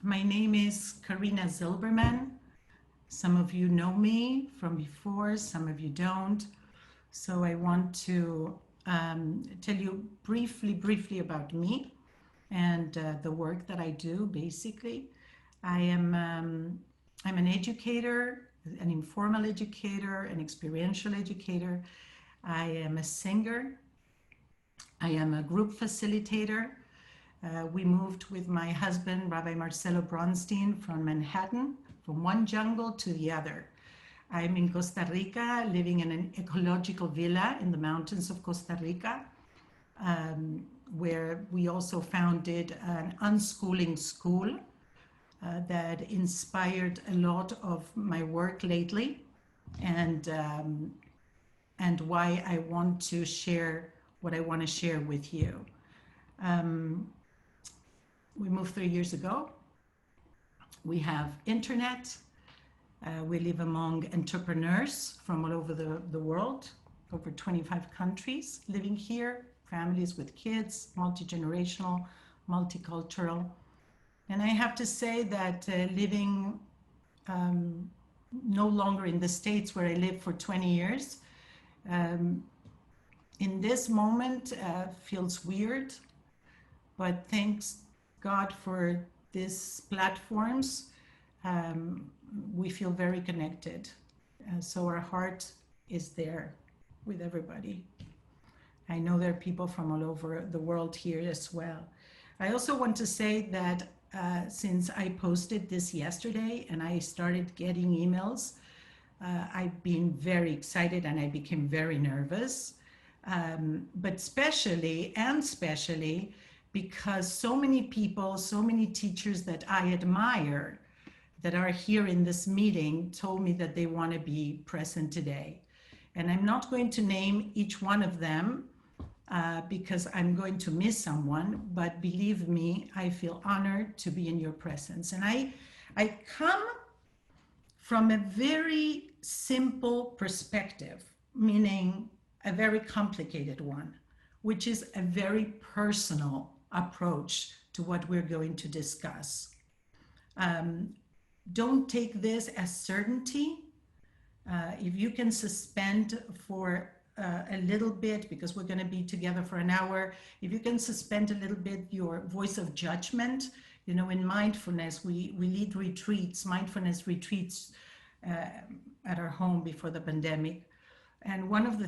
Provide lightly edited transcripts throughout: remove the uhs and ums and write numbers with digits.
My name is Karina Zilberman. Some of you know me from before, some of you don't. So I want to tell you briefly about me and the work that I do, basically. I'm an educator, an informal educator, an experiential educator. I am a singer. I am a group facilitator. We moved with my husband, Rabbi Marcelo Bronstein, from Manhattan, from one jungle to the other. I'm in Costa Rica, living in an ecological villa in the mountains of Costa Rica, where we also founded an unschooling school that inspired a lot of my work lately, and why I want to share what I want to share with you. We moved 3 years ago. We have internet. We live among entrepreneurs from all over the world, over 25 countries living here, families with kids, multi-generational, multicultural. And I have to say that living no longer in the States where I lived for 20 years, in this moment feels weird, but thanks God for these platforms, we feel very connected. So our heart is there with everybody. I know there are people from all over the world here as well. I also want to say that since I posted this yesterday and I started getting emails, I've been very excited and I became very nervous. But especially because so many people, so many teachers that I admire that are here in this meeting told me that they want to be present today. And I'm not going to name each one of them because I'm going to miss someone, but believe me, I feel honored to be in your presence. And I come from a very simple perspective, meaning a very complicated one, which is a very personal approach to what we're going to discuss. Don't take this as certainty. If you can suspend for a little bit, because we're going to be together for an hour, if you can suspend a little bit your voice of judgment. You know, in mindfulness, we lead retreats, mindfulness retreats at our home before the pandemic. And one of the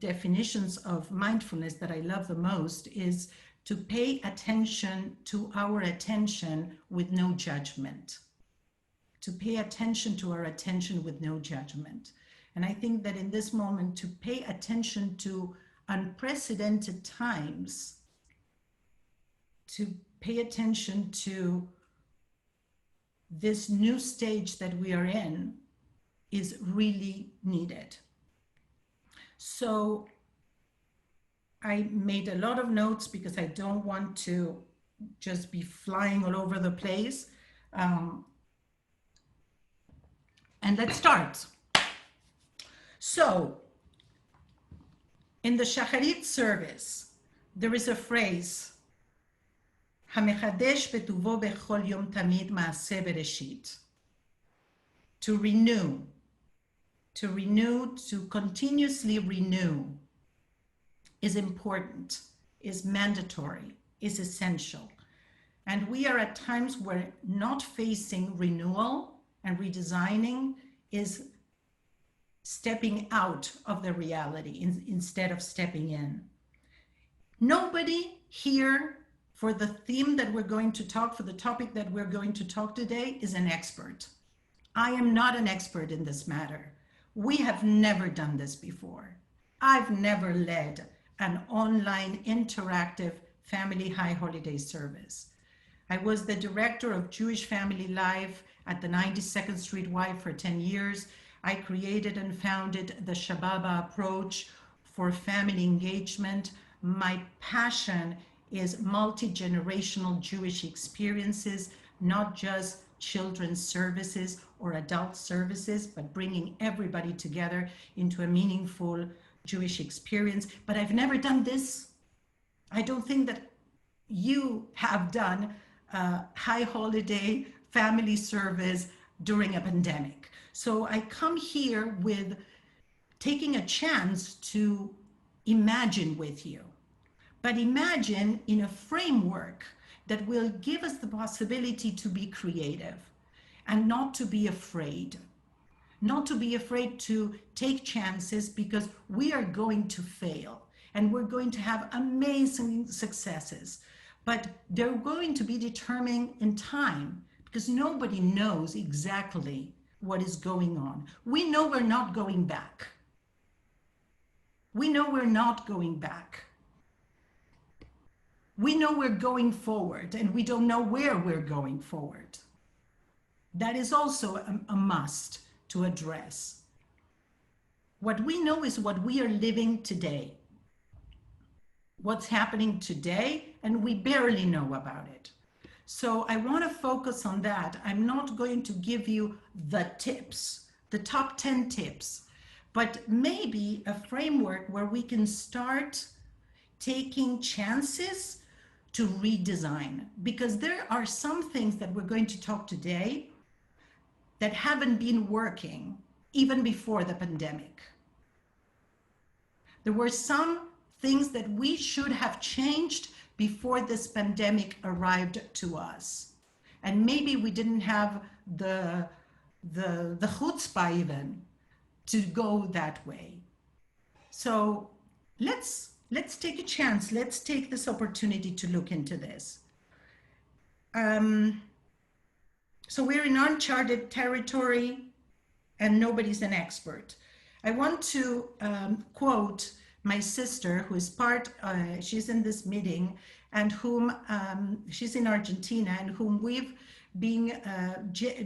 definitions of mindfulness that I love the most is to pay attention to our attention with no judgment. To pay attention to our attention with no judgment. And I think that in this moment, to pay attention to unprecedented times, to pay attention to this new stage that we are in, is really needed. So I made a lot of notes because I don't want to just be flying all over the place. And let's start. So in the Shacharit service, there is a phrase, "Hamechadesh betuvo bechol yom tamid maaseh bereshit." To renew, to continuously renew is important, is mandatory, is essential. And we are at times where not facing renewal and redesigning is stepping out of the reality instead of stepping in. Nobody here for the theme that we're going to talk, for the topic that we're going to talk today, is an expert. I am not an expert in this matter. We have never done this before. I've never led an online interactive family high holiday service. I was the director of Jewish Family Life at the 92nd Street Y for 10 years. I created and founded the Shababa approach for family engagement. My passion is multi-generational Jewish experiences, not just children's services or adult services, but bringing everybody together into a meaningful Jewish experience. But I've never done this. I don't think that you have done a high holiday family service during a pandemic. So I come here with taking a chance to imagine with you, but imagine in a framework that will give us the possibility to be creative and not to be afraid. Not to be afraid to take chances, because we are going to fail and we're going to have amazing successes, but they're going to be determined in time, because nobody knows exactly what is going on. We know we're not going back. We know we're not going back. We know we're going forward, and we don't know where we're going forward. That is also a must to address. What we know is what we are living today, what's happening today, and we barely know about it. So I want to focus on that. I'm not going to give you the tips, the top 10 tips, but maybe a framework where we can start taking chances to redesign, because there are some things that we're going to talk today that haven't been working even before the pandemic. There were some things that we should have changed before this pandemic arrived to us. And maybe we didn't have the chutzpah even to go that way. So let's take a chance. Let's take this opportunity to look into this. So we're in uncharted territory and nobody's an expert. I want to quote my sister, who is she's in this meeting, and whom she's in Argentina, and whom we've been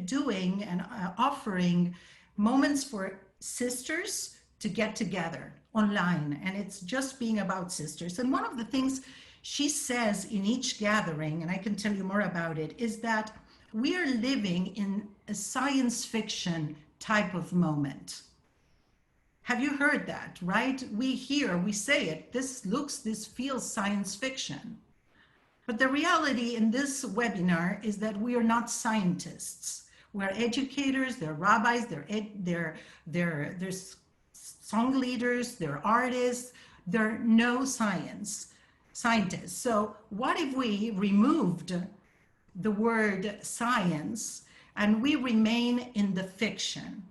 doing and offering moments for sisters to get together online. And it's just being about sisters. And one of the things she says in each gathering, and I can tell you more about it, is that we are living in a science fiction type of moment. Have you heard that, right? We say it, this feels science fiction. But the reality in this webinar is that we are not scientists. We're educators, they're rabbis, they're song leaders, they're artists, they're no scientists. So what if we removed the word science and we remain in the fiction?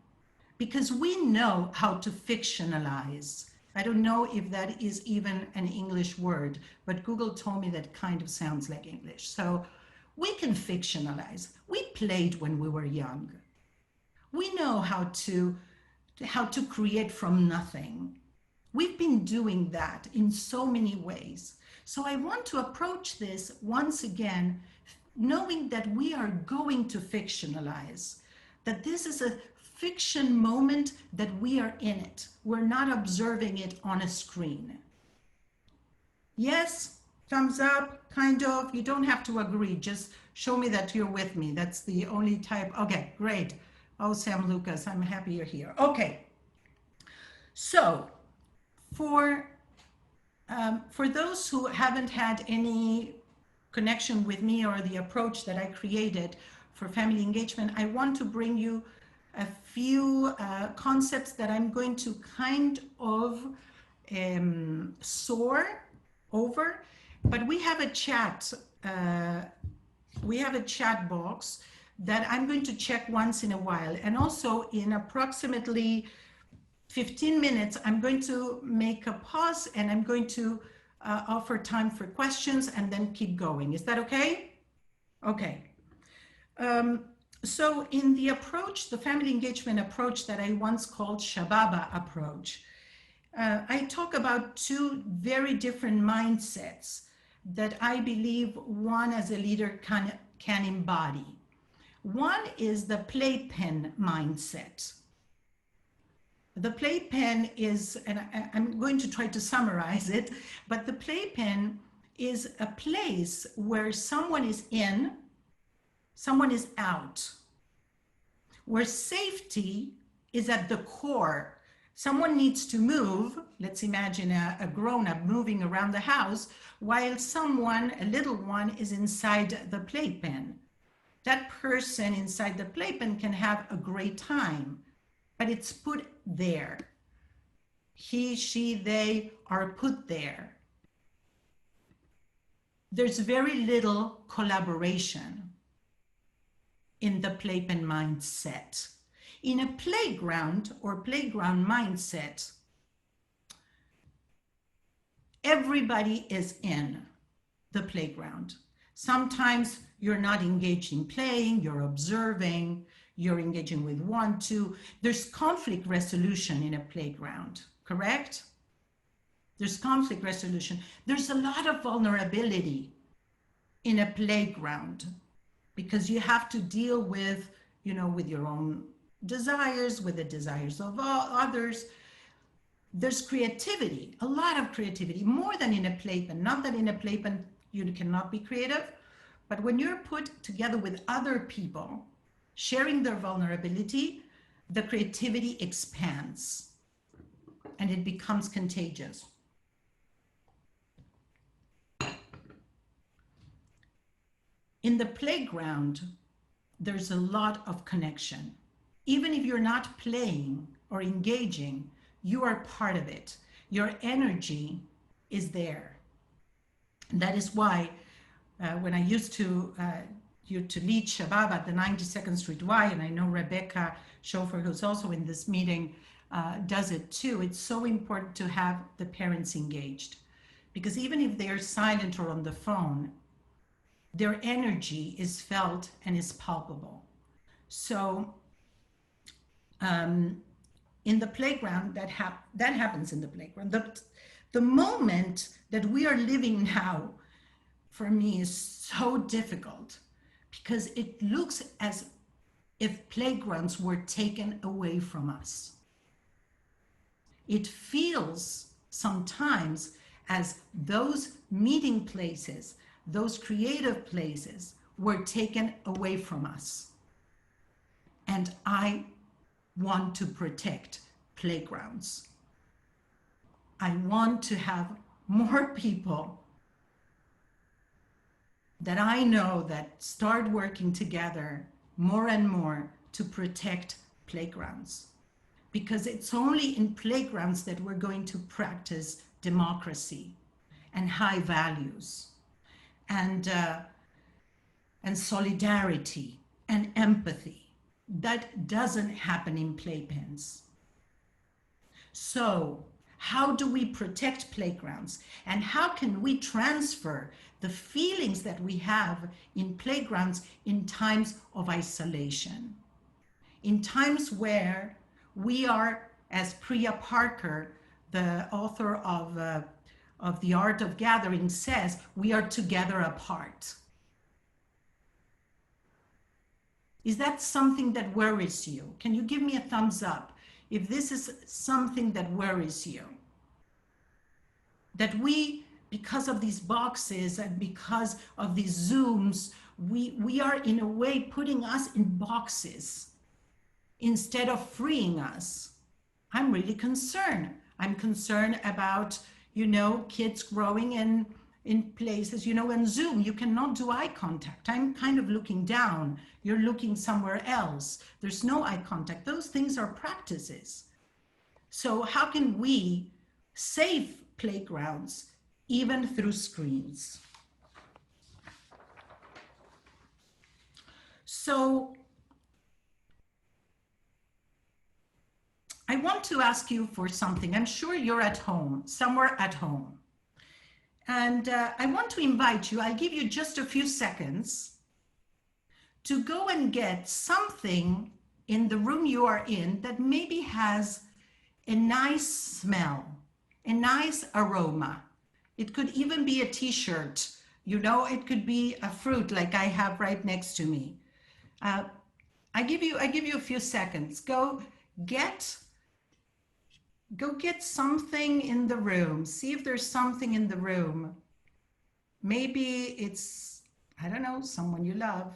Because we know how to fictionalize. I don't know if that is even an English word, but Google told me that kind of sounds like English. So we can fictionalize. We played when we were young. We know how to create from nothing. We've been doing that in so many ways. So I want to approach this once again, knowing that we are going to fictionalize, that this is a fiction moment, that we are in it. We're not observing it on a screen. Yes, thumbs up, kind of. You don't have to agree. Just show me that you're with me. That's the only type. Okay, great. Oh, Sam Lucas, I'm happy you're here. Okay. So for those who haven't had any connection with me or the approach that I created for family engagement, I want to bring you a few concepts that I'm going to kind of soar over, but we have a chat box that I'm going to check once in a while, and also in approximately 15 minutes I'm going to make a pause and I'm going to offer time for questions and then keep going. Is that okay? Okay. So in the approach, the family engagement approach that I once called Shababa approach, I talk about two very different mindsets that I believe one as a leader can embody. One is the playpen mindset. The playpen is, and I'm going to try to summarize it, but the playpen is a place where someone is in, someone is out, where safety is at the core. Someone needs to move. Let's imagine a grown-up moving around the house while someone, a little one, is inside the playpen. that person inside the playpen can have a great time, but it's put there. He, she, they are put there. There's very little collaboration in the playpen mindset. In a playground or playground mindset, everybody is in the playground. Sometimes you're not engaged in playing, you're observing, you're engaging with one, two. There's conflict resolution in a playground, correct? There's conflict resolution. There's a lot of vulnerability in a playground because you have to deal with, with your own desires, with the desires of others. There's creativity, a lot of creativity, more than in a playpen. Not that in a playpen you cannot be creative, but when you're put together with other people, sharing their vulnerability, the creativity expands and it becomes contagious. In the playground, there's a lot of connection. Even if you're not playing or engaging, you are part of it. Your energy is there. That is why when I used to lead Shabbat at the 92nd Street Y, and I know Rebecca Schofer, who's also in this meeting, does it too. It's so important to have the parents engaged, because even if they're silent or on the phone, their energy is felt and is palpable. So in the playground, that happens in the playground. The moment that we are living now, for me, is so difficult because it looks as if playgrounds were taken away from us. It feels sometimes as those meeting places, those creative places were taken away from us. And I want to protect playgrounds. I want to have more people that I know that start working together more and more to protect playgrounds. Because it's only in playgrounds that we're going to practice democracy and high values and solidarity and empathy. That doesn't happen in playpens. So how do we protect playgrounds? And how can we transfer the feelings that we have in playgrounds in times of isolation? In times where we are, as Priya Parker, the author of The Art of Gathering, says, we are together apart. Is that something that worries you? Can you give me a thumbs up if this is something that worries you? That we, because of these boxes and because of these Zooms, we are in a way putting us in boxes instead of freeing us. I'm really concerned. I'm concerned about, kids growing in places, in Zoom, you cannot do eye contact. I'm kind of looking down. You're looking somewhere else. There's no eye contact. Those things are practices. So how can we save playgrounds even through screens? So I want to ask you for something. I'm sure you're at home, somewhere at home. And I want to invite you, I'll give you just a few seconds to go and get something in the room you are in that maybe has a nice smell, a nice aroma. It could even be a t-shirt, it could be a fruit like I have right next to me. I give you a few seconds. Go get something in the room. See if there's something in the room. Maybe it's, I don't know, someone you love.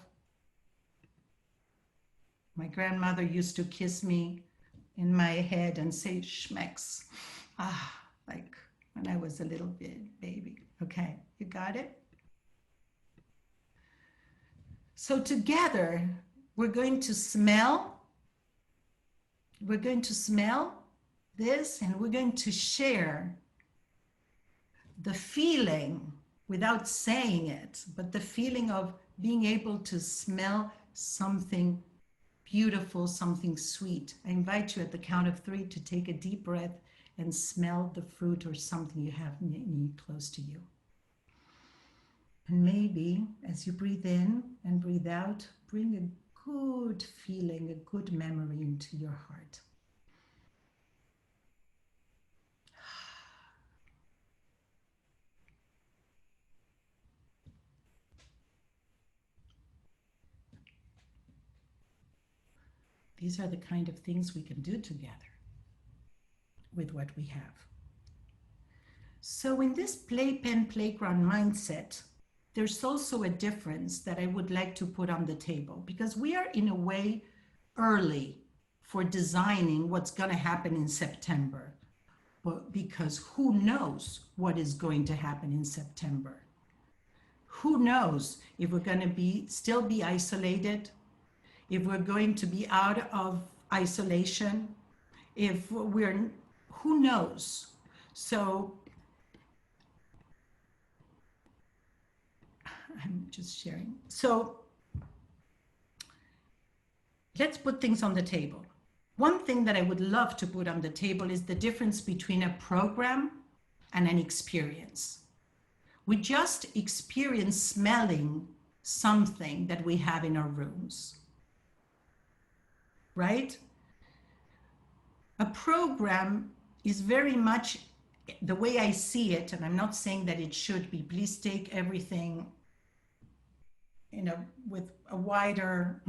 My grandmother used to kiss me in my head and say, schmecks. Like when I was a little baby. Okay, you got it? So together, we're going to smell this, and we're going to share the feeling without saying it, but the feeling of being able to smell something beautiful, something sweet. I invite you at the count of 3 to take a deep breath and smell the fruit or something you have close to you. And maybe as you breathe in and breathe out, bring a good feeling, a good memory into your heart. These are the kind of things we can do together with what we have. So in this playpen playground mindset, there's also a difference that I would like to put on the table, because we are in a way early for designing what's going to happen in September. But because who knows what is going to happen in September? Who knows if we're going to still be isolated, if we're going to be out of isolation, who knows? So I'm just sharing. So let's put things on the table. One thing that I would love to put on the table is the difference between a program and an experience. We just experience smelling something that we have in our rooms, right? A program is very much the way I see it, and I'm not saying that it should be. Please take everything, with a wider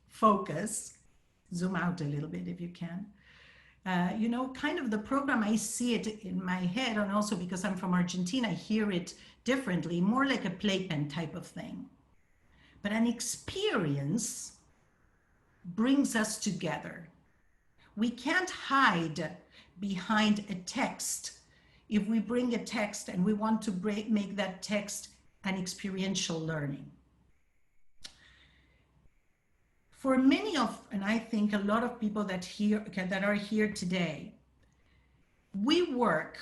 focus. Zoom out a little bit if you can. Kind of the program, I see it in my head, and also because I'm from Argentina, I hear it differently, more like a playpen type of thing. But an experience brings us together. We can't hide behind a text. If we bring a text and we want to make that text an experiential learning. For many and I think a lot of people that are here today, we work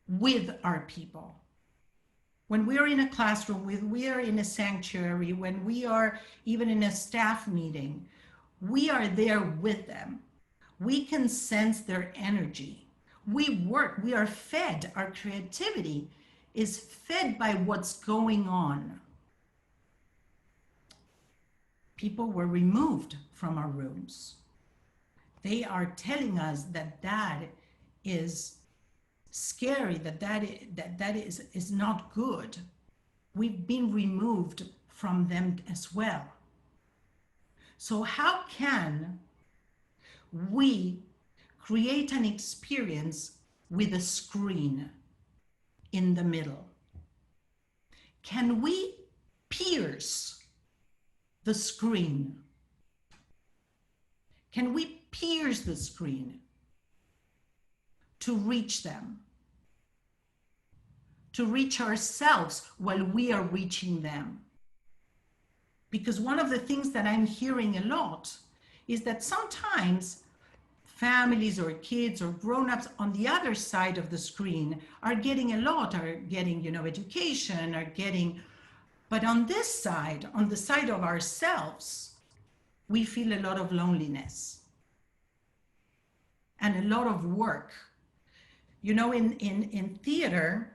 with our people. When we are in a classroom, when we are in a sanctuary, when we are even in a staff meeting, we are there with them. We can sense their energy. We work, we are fed. Our creativity is fed by what's going on. People were removed from our rooms. They are telling us that is scary, that is not good. We've been removed from them as well. So how can we create an experience with a screen in the middle? Can we pierce the screen? Can we pierce the screen to reach them? To reach ourselves while we are reaching them? Because one of the things that I'm hearing a lot is that sometimes families or kids or grown-ups on the other side of the screen are getting education, but on this side, on the side of ourselves, we feel a lot of loneliness and a lot of work. In theater,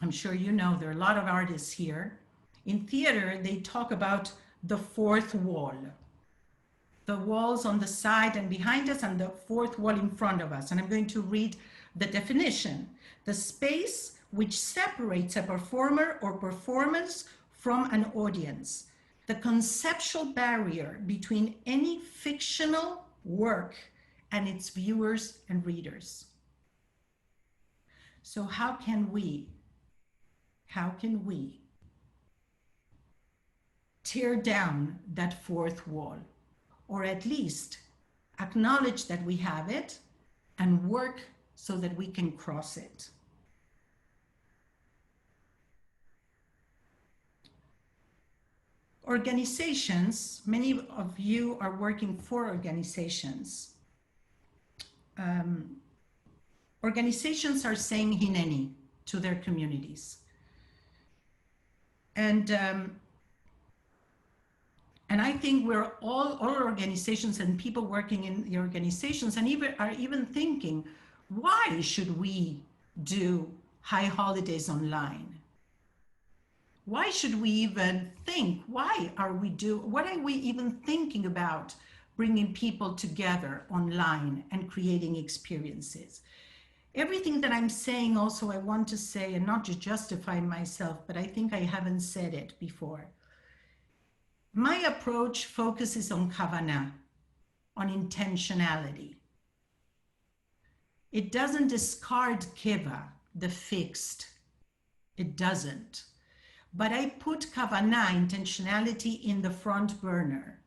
I'm sure there are a lot of artists here. In theater, they talk about the fourth wall. The walls on the side and behind us, and the fourth wall in front of us. And I'm going to read the definition. The space which separates a performer or performance from an audience. The conceptual barrier between any fictional work and its viewers and readers. So how can we tear down that fourth wall? Or at least acknowledge that we have it and work so that we can cross it. Organizations, many of you are working for organizations. Organizations are saying hineni to their communities. And I think we're all organizations and people working in the organizations and even thinking, why should we do high holidays online? Why should we even think? What are we even thinking about bringing people together online and creating experiences? Everything that I'm saying also, I want to say, and not to justify myself, but I think I haven't said it before. My approach focuses on kavanah, on intentionality. It doesn't discard kiva, the fixed. It doesn't. But I put kavanah, intentionality, in the front burner.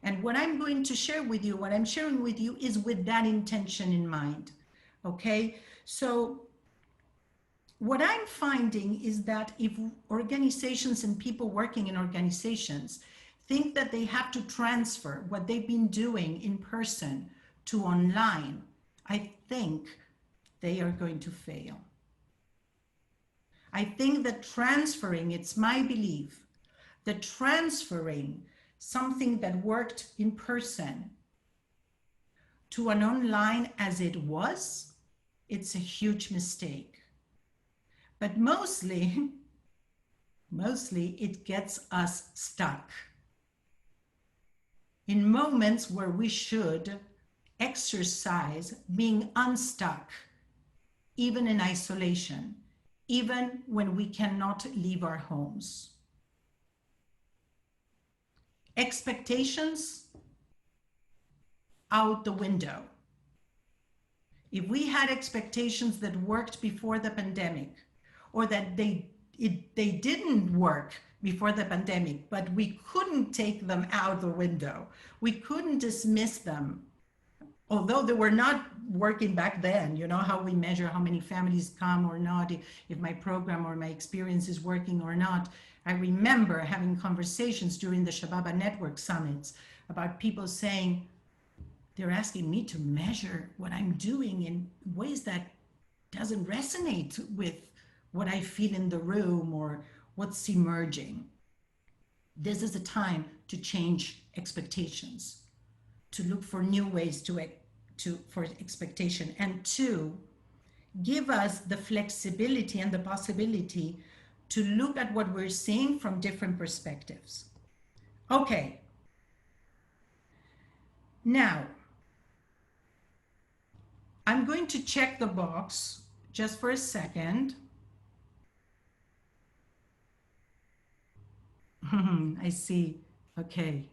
And what I'm going to share with you, what I'm sharing with you, is with that intention in mind. Okay? So what I'm finding is that if organizations and people working in organizations think that they have to transfer what they've been doing in person to online, I think they are going to fail. I think that transferring, it's my belief, that transferring something that worked in person to an online as it was, it's a huge mistake. But mostly it gets us stuck in moments where we should exercise being unstuck, even in isolation, even when we cannot leave our homes. Expectations out the window. If we had expectations that worked before the pandemic, or that they didn't work before the pandemic, but we couldn't take them out the window, we couldn't dismiss them, although they were not working back then. You know how we measure how many families come or not, if my program or my experience is working or not. I remember having conversations during the Shababa Network summits about people saying, they're asking me to measure what I'm doing in ways that doesn't resonate with what I feel in the room or what's emerging. This is a time to change expectations, to look for new ways for expectation, and to give us the flexibility and the possibility to look at what we're seeing from different perspectives. Okay. Now, I'm going to check the box just for a second. I see. Okay.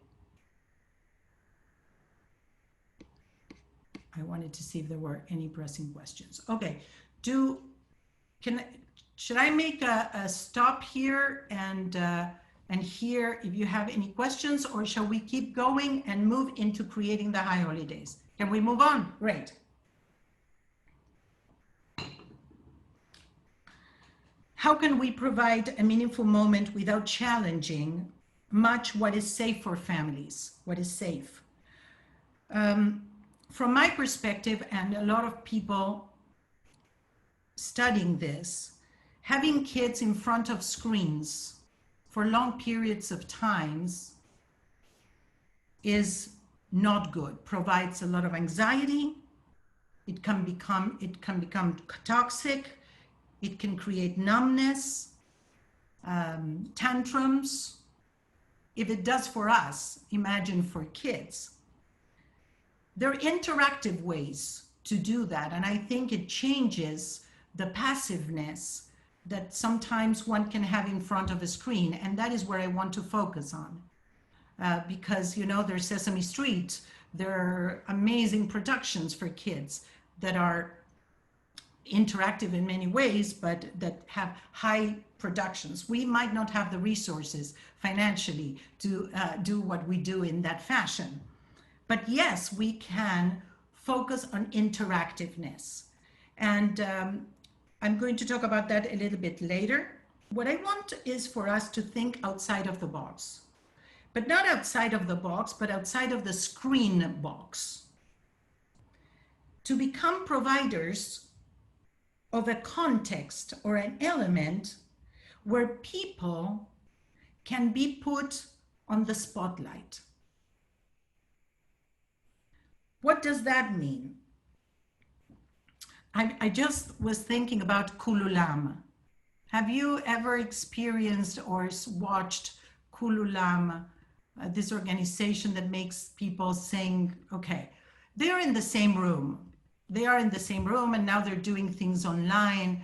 I wanted to see if there were any pressing questions. Okay. Should I make a stop here and hear if you have any questions, or shall we keep going and move into creating the high holidays? Can we move on? Great. How can we provide a meaningful moment without challenging much what is safe for families? What is safe? From my perspective, and a lot of people studying this, having kids in front of screens for long periods of times is not good, provides a lot of anxiety. It can become toxic. It can create numbness, tantrums. If it does for us, imagine for kids. There are interactive ways to do that, and I think it changes the passiveness that sometimes one can have in front of a screen, and that is where I want to focus on. Because, you know, there's Sesame Street, there are amazing productions for kids that are interactive in many ways, but that have high productions. We might not have the resources financially to do what we do in that fashion. But yes, we can focus on interactiveness. And I'm going to talk about that a little bit later. What I want is for us to think outside of the box. but not outside of the box, but outside of the screen box. To become providers of a context or an element where people can be put on the spotlight. What does that mean? I just was thinking about Kululam. Have you ever experienced or watched Kululam, this organization that makes people sing? Okay, they're in the same room. They are in the same room, and now they're doing things online.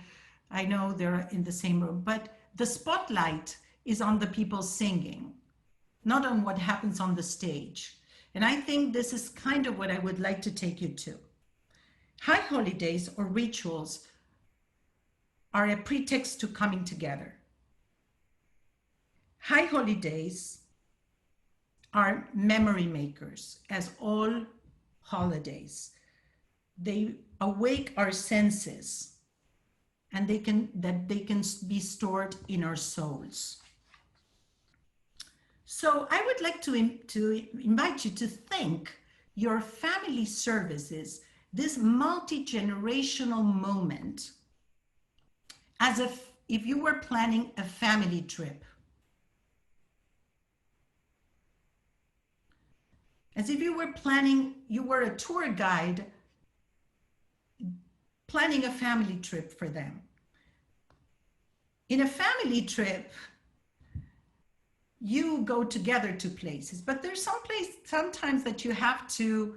I know they're in the same room, but the spotlight is on the people singing, not on what happens on the stage. And I think this is kind of what I would like to take you to. High holidays or rituals are a pretext to coming together. High holidays are memory makers, as all holidays. They awake our senses, and they can be stored in our souls. So I would like to invite you to think your family services, this multi-generational moment, as if you were planning a family trip. As if you were a tour guide planning a family trip for them. In a family trip, you go together to places, but there's sometimes that you have to,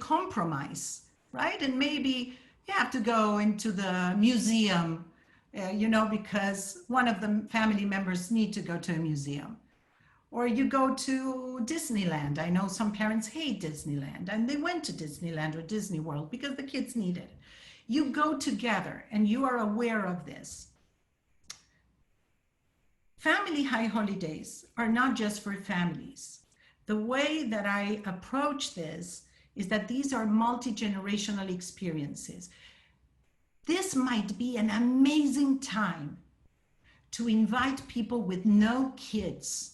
compromise, right? And maybe you have to go into the museum, because one of the family members need to go to a museum. Or you go to Disneyland. I know some parents hate Disneyland, and they went to Disneyland or Disney World because the kids need it. You go together, and you are aware of this. Family high holidays are not just for families. The way that I approach this is that these are multi-generational experiences. This might be an amazing time to invite people with no kids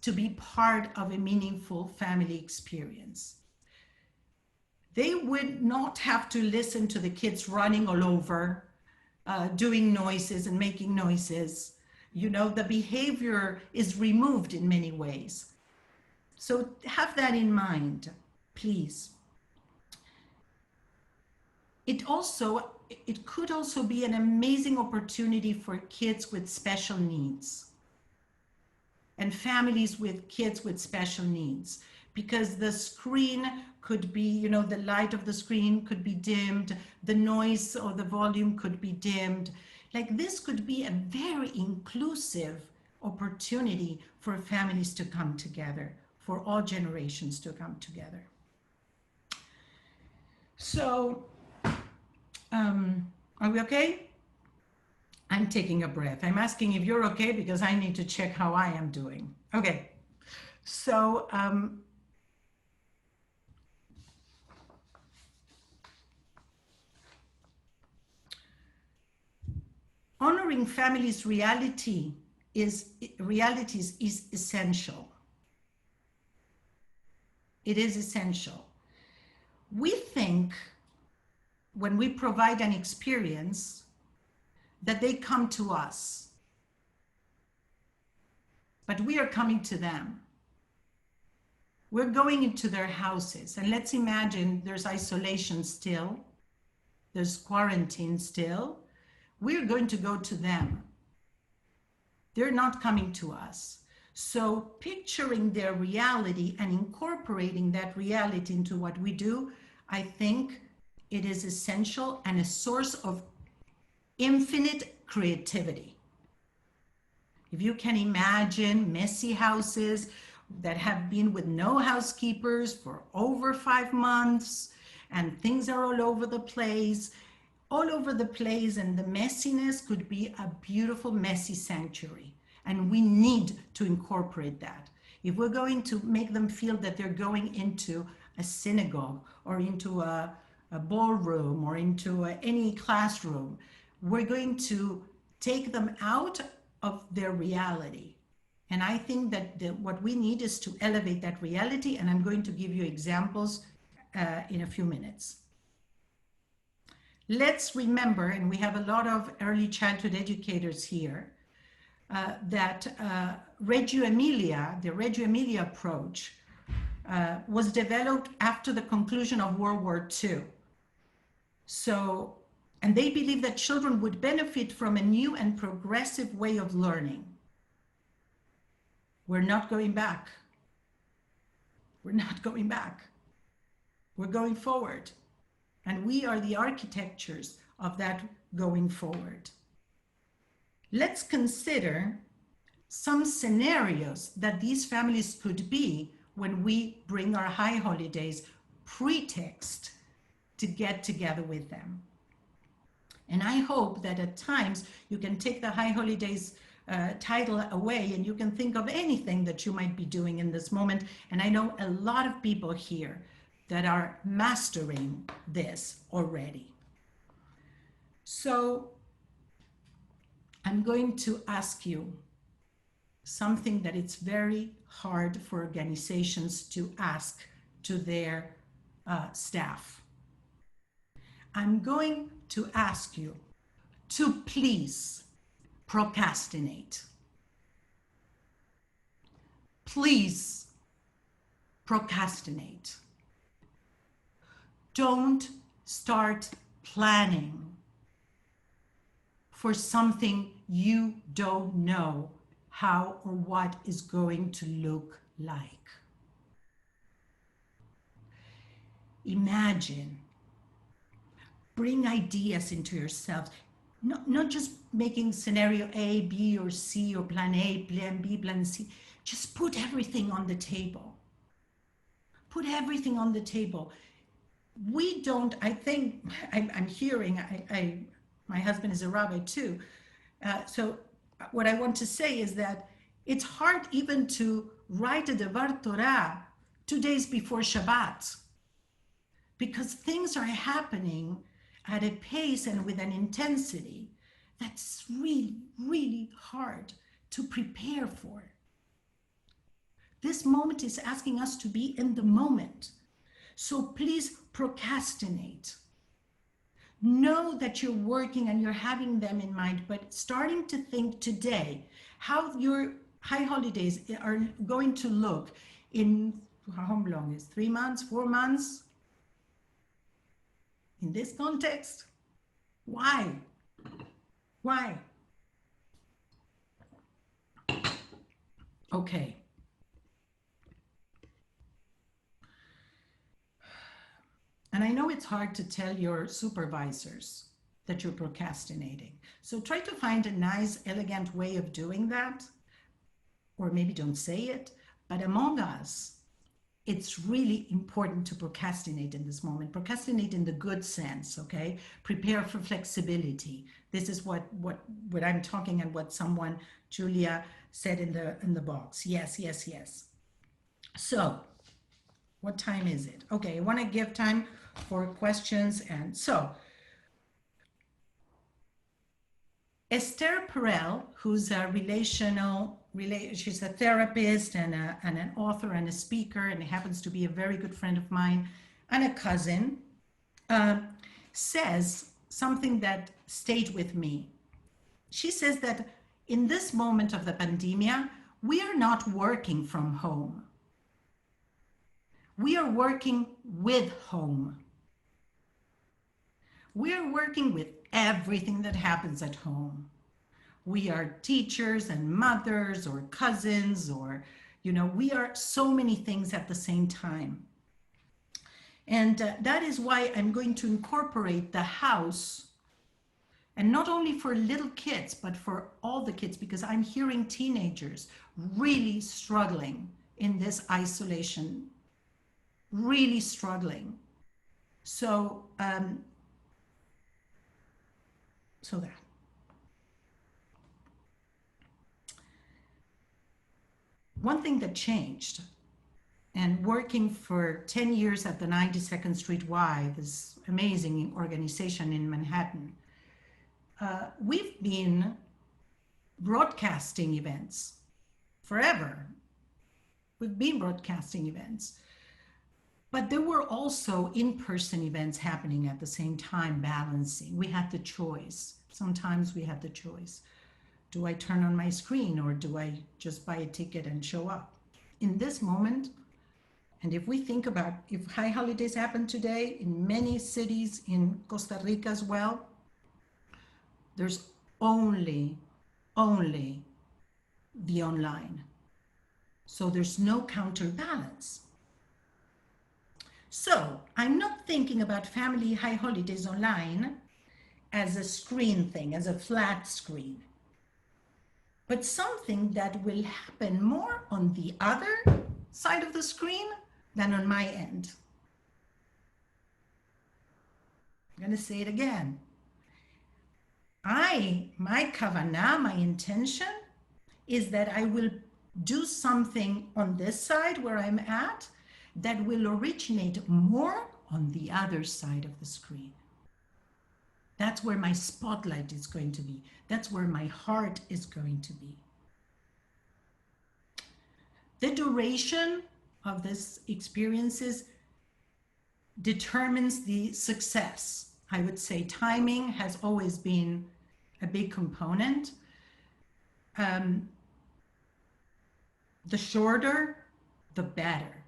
to be part of a meaningful family experience. They would not have to listen to the kids running all over, doing noises and making noises. The behavior is removed in many ways. So have that in mind, please. It could also be an amazing opportunity for kids with special needs and families with kids with special needs, because the screen could be, the light of the screen could be dimmed, the noise or the volume could be dimmed. Like, this could be a very inclusive opportunity for families to come together, for all generations to come together. So, are we okay? I'm taking a breath. I'm asking if you're okay because I need to check how I am doing. Okay, so honoring families' realities is essential. It is essential. We think when we provide an experience that they come to us, but we are coming to them. We're going into their houses, and let's imagine there's isolation still, there's quarantine still. We're going to go to them. They're not coming to us. So picturing their reality and incorporating that reality into what we do, I think it is essential and a source of infinite creativity. If you can imagine messy houses that have been with no housekeepers for over 5 months, and things are all over the place, and the messiness could be a beautiful, messy sanctuary. And we need to incorporate that. If we're going to make them feel that they're going into a synagogue or into a ballroom or into any classroom, we're going to take them out of their reality And I think that what we need is to elevate that reality, and I'm going to give you examples in a few minutes. Let's remember, and we have a lot of early childhood educators here, that Reggio Emilia, the Reggio Emilia approach, was developed after the conclusion of World War II. So, and they believe that children would benefit from a new and progressive way of learning. We're not going back. We're not going back. We're going forward. And we are the architectures of that going forward. Let's consider some scenarios that these families could be when we bring our high holidays pretext to get together with them. And I hope that at times you can take the high holidays title away and you can think of anything that you might be doing in this moment. And I know a lot of people here that are mastering this already. So I'm going to ask you something that it's very hard for organizations to ask to their staff. I'm going to ask you to please procrastinate. Please procrastinate. Don't start planning for something you don't know how or what is going to look like. Imagine, bring ideas into yourselves, not just making scenario A, B, or C, or plan A, plan B, plan C. Just put everything on the table. Put everything on the table. We don't, I think, I'm hearing, my husband is a rabbi too. So what I want to say is that it's hard even to write a Devar Torah 2 days before Shabbat, because things are happening at a pace and with an intensity that's really, really hard to prepare for. This moment is asking us to be in the moment. So please procrastinate. Know that you're working and you're having them in mind, but starting to think today how your high holidays are going to look in, how long is 3 months, 4 months? In this context, why? Why? Okay. And I know it's hard to tell your supervisors that you're procrastinating. So try to find a nice, elegant way of doing that, or maybe don't say it. But among us, it's really important to procrastinate in this moment. Procrastinate in the good sense, okay? Prepare for flexibility. This is what I'm talking and what someone, Julia, said in the box. Yes, yes, yes. So, what time is it? Okay, I want to give time for questions. And so, Esther Perel, who's a she's a therapist and an author and a speaker, and happens to be a very good friend of mine and a cousin, says something that stayed with me. She says that in this moment of the pandemia, we are not working from home. We are working with home. We are working with everything that happens at home. We are teachers and mothers or cousins, or, we are so many things at the same time. And that is why I'm going to incorporate the house, and not only for little kids, but for all the kids, because I'm hearing teenagers really struggling in this isolation, really struggling. So, so that. One thing that changed, and working for 10 years at the 92nd Street Y, this amazing organization in Manhattan, we've been broadcasting events forever. We've been broadcasting events. But there were also in-person events happening at the same time, balancing. We had the choice. Sometimes we had the choice. Do I turn on my screen or do I just buy a ticket and show up? In this moment, and if we think about if high holidays happen today in many cities in Costa Rica as well, there's only the online. So there's no counterbalance. So I'm not thinking about family high holidays online as a screen thing, as a flat screen, but something that will happen more on the other side of the screen than on my end. I'm going to say it again. My kavanah, my intention is that I will do something on this side where I'm at that will originate more on the other side of the screen. That's where my spotlight is going to be. That's where my heart is going to be. The duration of this experiences determines the success. I would say timing has always been a big component. The shorter, the better.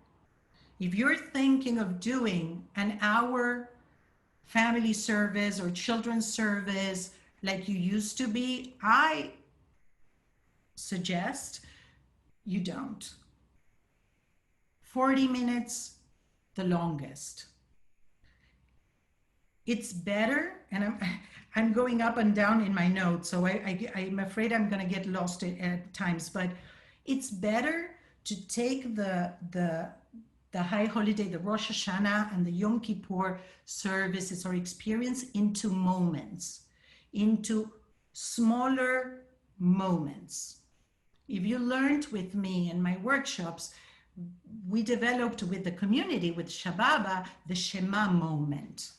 If you're thinking of doing an hour family service or children's service like you used to be, I suggest you don't. 40 minutes, the longest. It's better, and I'm going up and down in my notes, so I'm afraid I'm going to get lost at times, but it's better to take the high holiday, the Rosh Hashanah and the Yom Kippur services or experience into moments, into smaller moments. If you learned with me in my workshops, we developed with the community, with Shababa, the Shema moment.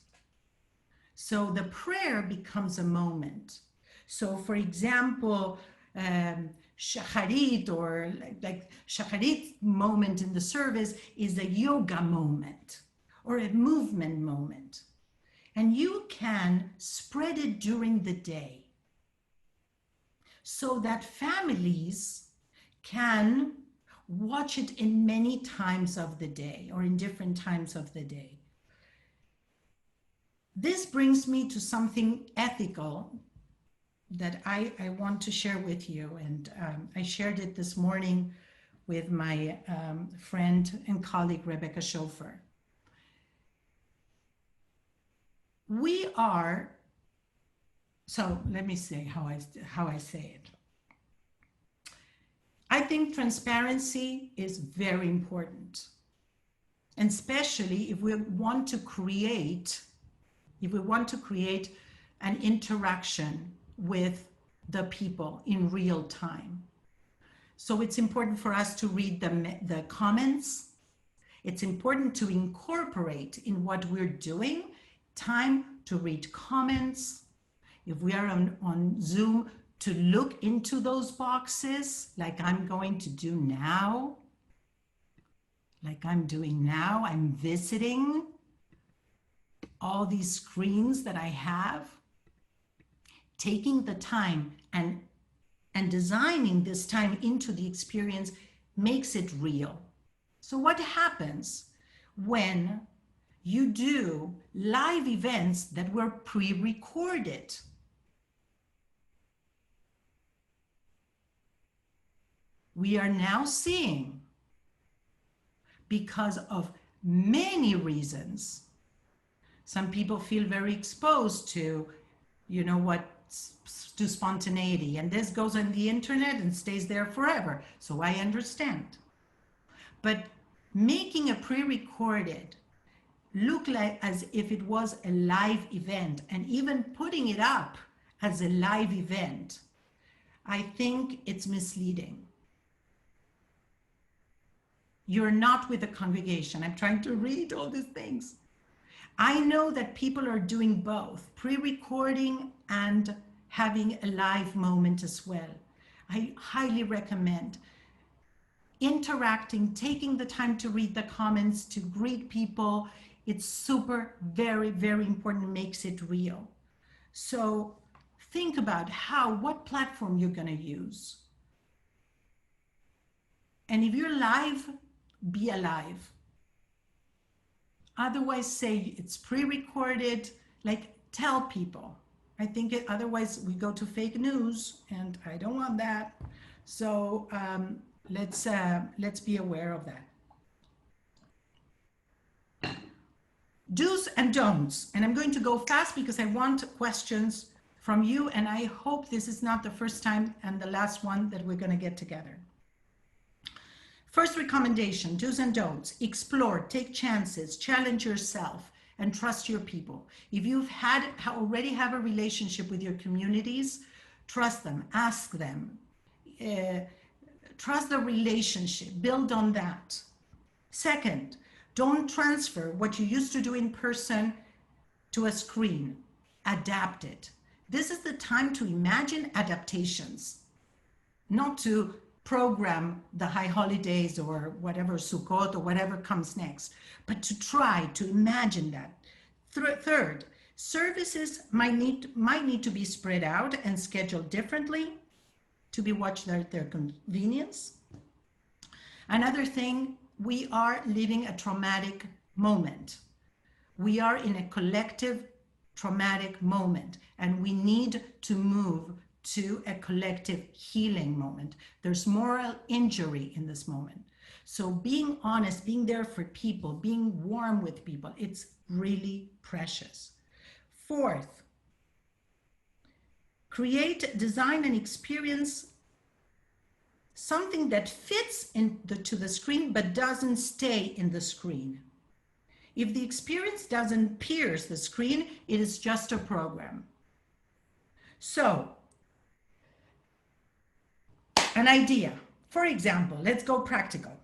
So the prayer becomes a moment. So for example, Shacharit or like Shacharit moment in the service is a yoga moment or a movement moment. And you can spread it during the day so that families can watch it in many times of the day or in different times of the day. This brings me to something ethical that I want to share with you. And I shared it this morning with my friend and colleague, Rebecca Schofer. So let me say how I say it. I think transparency is very important. And especially if we want to create an interaction with the people in real time. So it's important for us to read the comments. It's important to incorporate in what we're doing time to read comments. If we are on Zoom, to look into those boxes like I'm going to do now, like I'm doing now. I'm visiting all these screens that I have, taking the time and designing this time into the experience makes it real. So what happens when you do live events that were pre-recorded? We are now seeing, because of many reasons, some people feel very exposed to, to spontaneity, and this goes on the internet and stays there forever. So I understand. But making a pre-recorded look like as if it was a live event, and even putting it up as a live event, I think it's misleading. You're not with the congregation. I'm trying to read all these things. I know that people are doing both, pre-recording and having a live moment as well. I highly recommend interacting, taking the time to read the comments, to greet people. It's super, very, very important. It makes it real. So think about what platform you're going to use. And if you're live, be alive. Otherwise, say it's pre-recorded, like tell people. I think otherwise we go to fake news, and I don't want that. So let's be aware of that. Do's and don'ts. And I'm going to go fast because I want questions from you, and I hope this is not the first time and the last one that we're going to get together. First recommendation, do's and don'ts. Explore, take chances, challenge yourself, and trust your people. If you've already have a relationship with your communities, trust them, ask them, trust the relationship, build on that. Second, don't transfer what you used to do in person to a screen. Adapt it. This is the time to imagine adaptations, not to program the high holidays or whatever, Sukkot or whatever comes next, but to try to imagine that. Third, services might need to be spread out and scheduled differently to be watched at their convenience. Another thing, we are living a traumatic moment. We are in a collective traumatic moment, and we need to move to a collective healing moment. There's moral injury in this moment. So being honest, being there for people, being warm with people, it's really precious. Fourth, create, design, and experience something that fits to the screen but doesn't stay in the screen. If the experience doesn't pierce the screen, it is just a program. So, an idea. For example, let's go practical.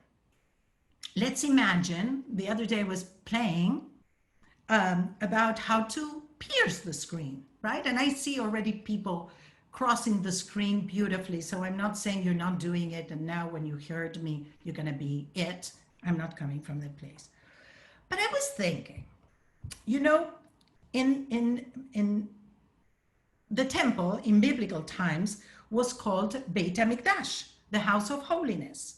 Let's imagine, the other day I was playing about how to pierce the screen, right? And I see already people crossing the screen beautifully. So I'm not saying you're not doing it, and now when you heard me, you're going to be it. I'm not coming from that place. But I was thinking, you know, in the temple in biblical times was called Beit HaMikdash, the house of holiness.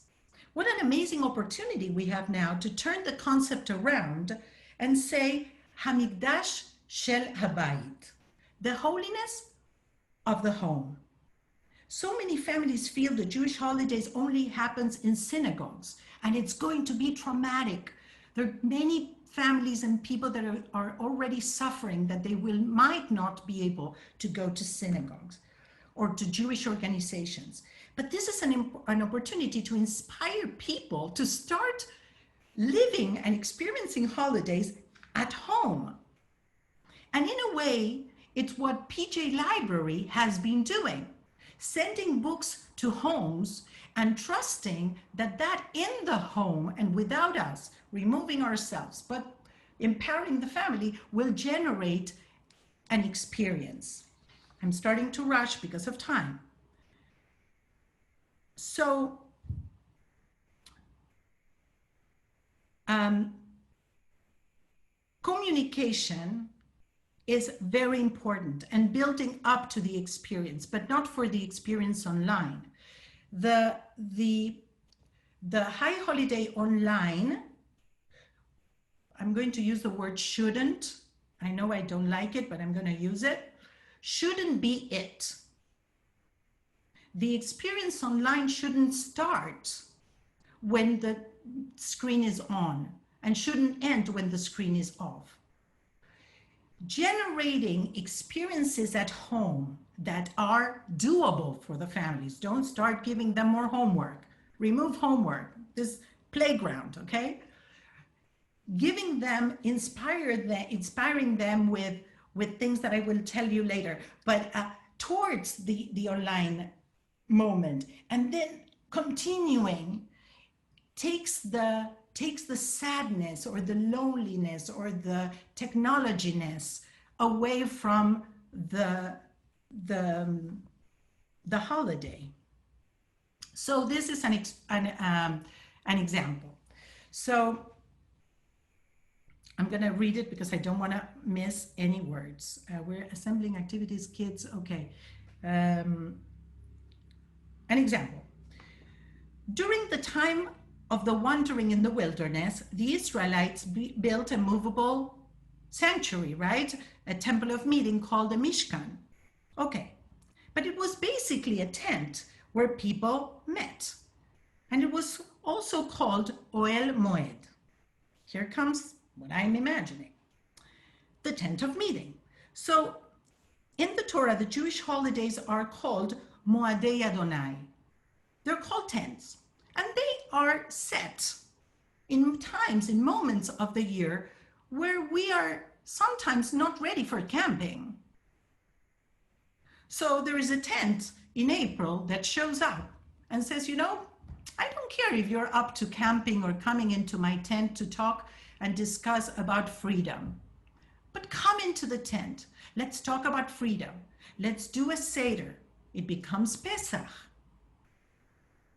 What an amazing opportunity we have now to turn the concept around and say Hamikdash Shel Habayit, the holiness of the home. So many families feel the Jewish holidays only happens in synagogues, and it's going to be traumatic. There are many families and people that are already suffering that they might not be able to go to synagogues or to Jewish organizations. But this is an opportunity to inspire people to start living and experiencing holidays at home. And in a way, it's what PJ Library has been doing, sending books to homes and trusting that in the home and without us, removing ourselves, but empowering the family, will generate an experience. I'm starting to rush because of time. So, communication is very important, and building up to the experience, but not for the experience online. The high holiday online, I'm going to use the word shouldn't. I know I don't like it, but I'm going to use it. Shouldn't be it. The experience online shouldn't start when the screen is on and shouldn't end when the screen is off. Generating experiences at home that are doable for the families. Don't start giving them more homework. Remove homework. This playground, okay? Giving them, inspiring them with things that I will tell you later, but towards the online moment, and then continuing takes the sadness or the loneliness or the technologiness away from the holiday. So this is an example. So I'm going to read it because I don't want to miss any words. We're assembling activities, kids. Okay. An example. During the time of the wandering in the wilderness, the Israelites built a movable sanctuary, right? A temple of meeting called the Mishkan. Okay. But it was basically a tent where people met. And it was also called Oel Moed. Here comes what I'm imagining. The tent of meeting. So in the Torah, the Jewish holidays are called Moadei Adonai. They're called tents. And they are set in times, in moments of the year where we are sometimes not ready for camping. So there is a tent in April that shows up and says, you know, I don't care if you're up to camping or coming into my tent to talk and discuss about freedom. But come into the tent. Let's talk about freedom. Let's do a Seder. It becomes Pesach.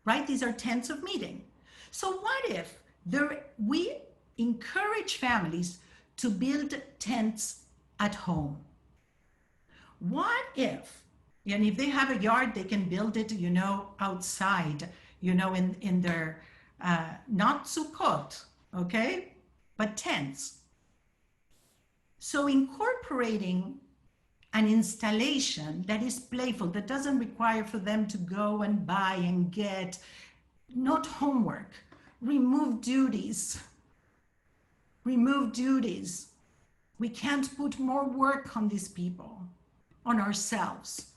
Right? These are tents of meeting. So what if we encourage families to build tents at home? What if, and if they have a yard, they can build it, you know, outside, you know, in their, not sukkot, okay, but tents. So incorporating an installation that is playful, that doesn't require for them to go and buy and get, not homework, remove duties. Remove duties. We can't put more work on these people, on ourselves.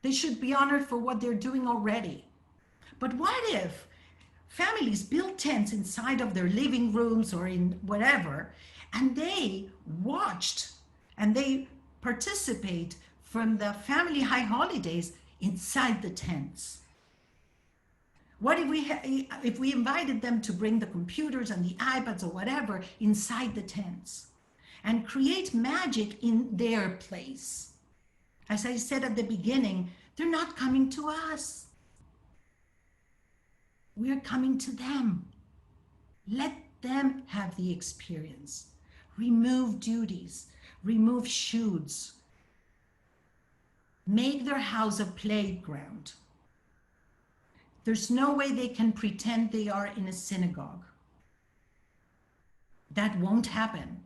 They should be honored for what they're doing already. But what if families build tents inside of their living rooms or in whatever, and they watched and they participate from the family high holidays inside the tents? What if we invited them to bring the computers and the iPads or whatever inside the tents and create magic in their place? As I said at the beginning, they're not coming to us. We're coming to them. Let them have the experience. Remove duties, remove shoulds. Make their house a playground. There's no way they can pretend they are in a synagogue. That won't happen.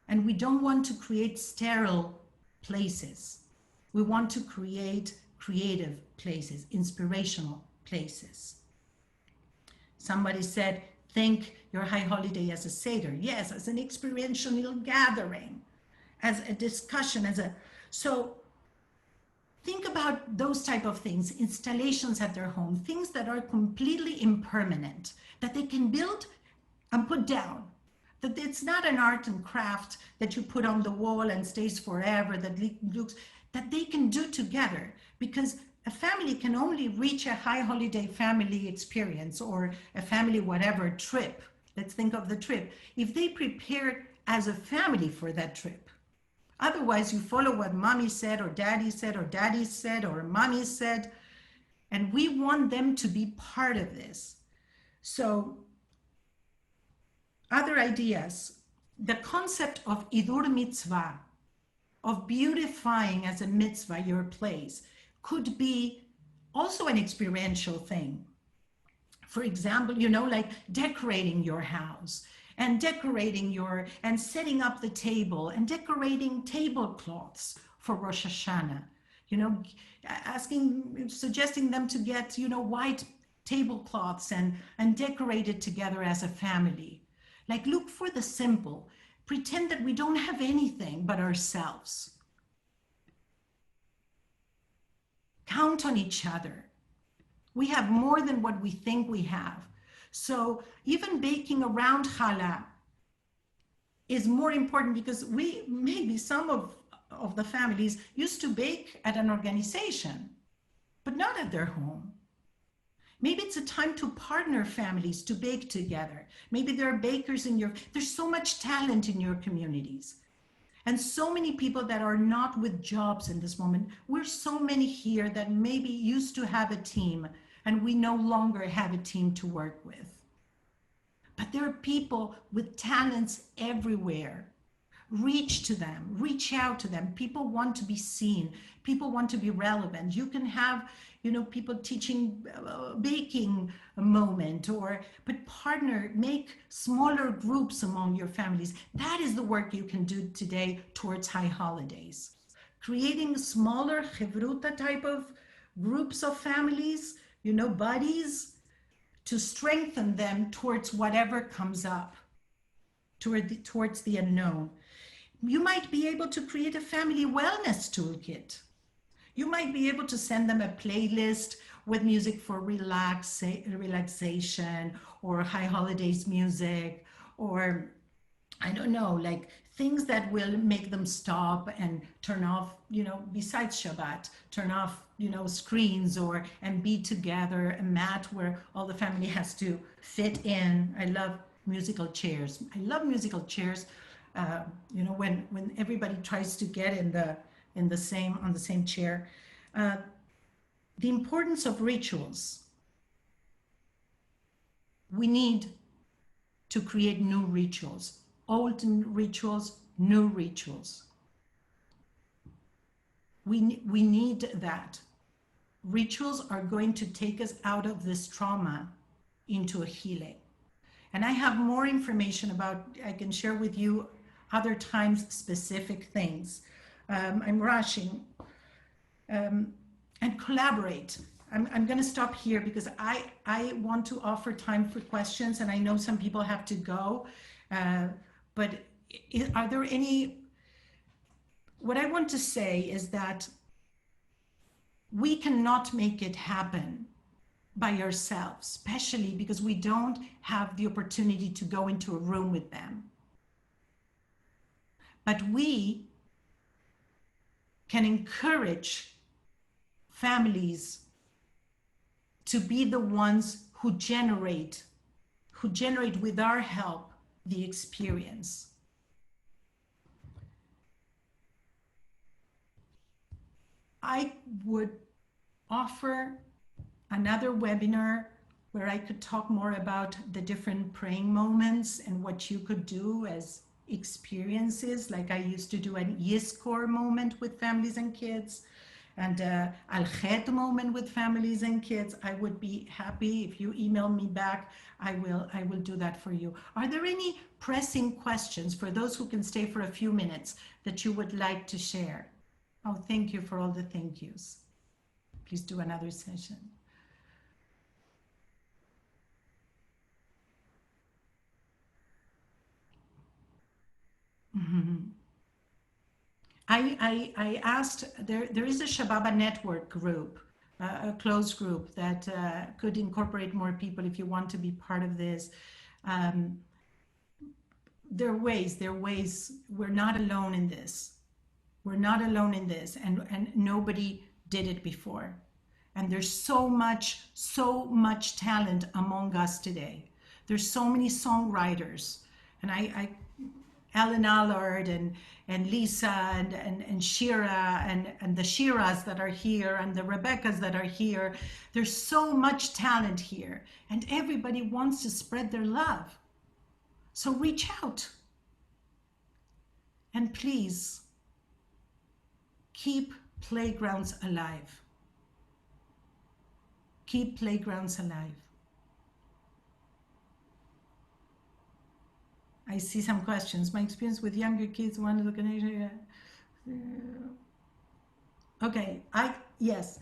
And we don't want to create sterile places. We want to create creative places, inspirational places. Somebody said, think your high holiday as a Seder. Yes, as an experiential gathering, as a discussion, so think about those type of things, installations at their home, things that are completely impermanent, that they can build and put down, that it's not an art and craft that you put on the wall and stays forever, that looks, that they can do together, because a family can only reach a high holiday family experience or a family whatever trip. Let's think of the trip. If they prepare as a family for that trip. Otherwise, you follow what mommy said or daddy said or daddy said or mommy said, and we want them to be part of this. So other ideas, the concept of idur mitzvah, of beautifying as a mitzvah your place, could be also an experiential thing. For example, you know, like decorating your house and decorating and setting up the table and decorating tablecloths for Rosh Hashanah, you know, suggesting them to get, you know, white tablecloths and decorate it together as a family. Like, look for the simple. Pretend that we don't have anything but ourselves. Count on each other. We have more than what we think we have. So even baking around challah is more important, because maybe some of the families used to bake at an organization, but not at their home. Maybe it's a time to partner families to bake together. Maybe there are bakers there's so much talent in your communities. And so many people that are not with jobs in this moment. We're so many here that maybe used to have a team and we no longer have a team to work with. But there are people with talents everywhere. Reach to them, reach out to them. People want to be seen. People want to be relevant. You can have, people teaching baking a moment, but partner, make smaller groups among your families. That is the work you can do today towards high holidays. Creating smaller chevruta type of groups of families, buddies, to strengthen them towards whatever comes up, towards the unknown. You might be able to create a family wellness toolkit. You might be able to send them a playlist with music for relaxation, or high holidays music, or I don't know, like things that will make them stop and turn off, besides Shabbat, turn off, screens, and be together, a mat where all the family has to fit in. I love musical chairs. When everybody tries to get on the same chair. The importance of rituals. We need to create new rituals, old rituals, new rituals. We need that. Rituals are going to take us out of this trauma into a healing. And I have more information I can share with you other times specific things. I'm rushing. And collaborate. I'm going to stop here because I want to offer time for questions, and I know some people have to go. But are there any? What I want to say is that we cannot make it happen by ourselves, especially because we don't have the opportunity to go into a room with them. But we can encourage families to be the ones who generate with our help the experience. I would offer another webinar where I could talk more about the different praying moments and what you could do as experiences. Like I used to do an Yizkor moment with families and kids, and Al-Chet moment with families and kids. I would be happy if you email me back. I will do that for you. Are there any pressing questions for those who can stay for a few minutes that you would like to share? Oh, thank you for all the thank yous. Please do another session. Mm-hmm. I asked, there is a Shababa network group, a closed group that could incorporate more people if you want to be part of this. There are ways, we're not alone in this. We're not alone in this, and nobody did it before. And there's so much talent among us today. There's so many songwriters, and Alan Allard and Lisa and Shira and the Shiras that are here and the Rebeccas that are here. There's so much talent here, and everybody wants to spread their love. So reach out. And please keep playgrounds alive. Keep playgrounds alive. I see some questions. My experience with younger kids, one of the connection. Okay, yes.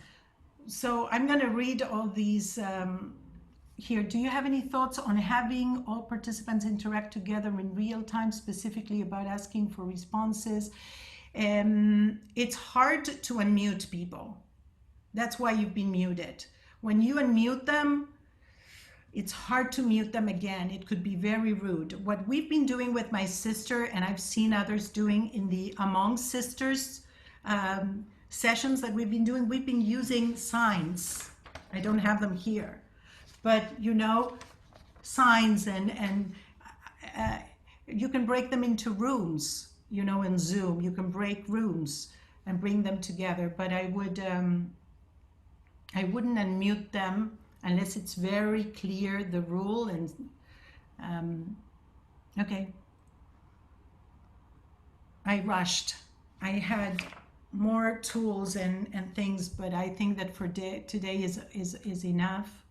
So I'm going to read all these here. Do you have any thoughts on having all participants interact together in real time, specifically about asking for responses? It's hard to unmute people. That's why you've been muted. When you unmute them, it's hard to mute them again. It could be very rude. What we've been doing with my sister, and I've seen others doing in the Among Sisters sessions that we've been doing, we've been using signs. I don't have them here, but signs, and you can break them into rooms. you know, in Zoom, you can break rooms and bring them together, but I wouldn't unmute them unless it's very clear, the rule. And okay, I rushed. I had more tools and things, but I think that for today is enough.